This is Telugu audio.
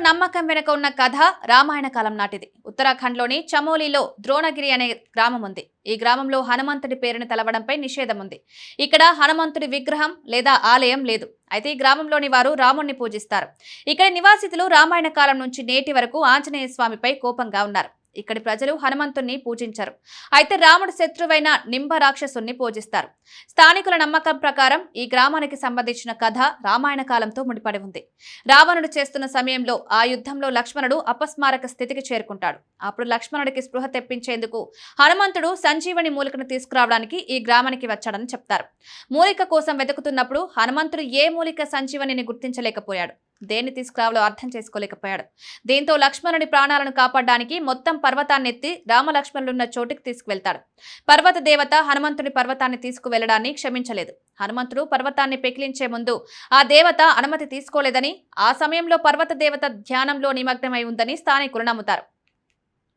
నమ్మకం వెనుక ఉన్న కథ రామాయణ కాలం నాటిది. ఉత్తరాఖండ్లోని చమోలీలో ద్రోణగిరి అనే గ్రామం ఉంది. ఈ గ్రామంలో హనుమంతుడి పేరును తెలవడంపై నిషేధం ఉంది. ఇక్కడ హనుమంతుడి విగ్రహం లేదా ఆలయం లేదు. అయితే ఈ గ్రామంలోని వారు రాముణ్ణి పూజిస్తారు. ఇక్కడి నివాసితులు రామాయణ కాలం నుంచి నేటి వరకు ఆంజనేయ స్వామిపై కోపంగా ఉన్నారు. ఇక్కడి ప్రజలు హనుమంతుణ్ణి పూజించరు. అయితే రాముడి శత్రువైన నింబ రాక్షసుని పూజిస్తారు. స్థానికుల నమ్మకం ప్రకారం ఈ గ్రామానికి సంబంధించిన కథ రామాయణ కాలంతో ముడిపడి ఉంది. రావణుడు చేస్తున్న సమయంలో ఆ యుద్ధంలో లక్ష్మణుడు అపస్మారక స్థితికి చేరుకుంటాడు. అప్పుడు లక్ష్మణుడికి స్పృహ తెప్పించేందుకు హనుమంతుడు సంజీవని మూలికను తీసుకురావడానికి ఈ గ్రామానికి వచ్చాడని చెప్తారు. మూలిక కోసం వెతుకుతున్నప్పుడు హనుమంతుడు ఏ మూలిక సంజీవనిని గుర్తించలేకపోయాడు. దేన్ని తీసుకురావాలో అర్థం చేసుకోలేకపోయాడు. దీంతో లక్ష్మణుడి ప్రాణాలను కాపాడడానికి మొత్తం పర్వతాన్ని ఎత్తి రామలక్ష్మణులున్న చోటుకి తీసుకువెళ్తాడు. పర్వత దేవత హనుమంతుడి పర్వతాన్ని తీసుకువెళ్లడాన్ని క్షమించలేదు. హనుమంతుడు పర్వతాన్ని పెకిలించే ముందు ఆ దేవత అనుమతి తీసుకోలేదని, ఆ సమయంలో పర్వత దేవత ధ్యానంలో నిమగ్నమై ఉందని స్థానికులు నమ్ముతారు.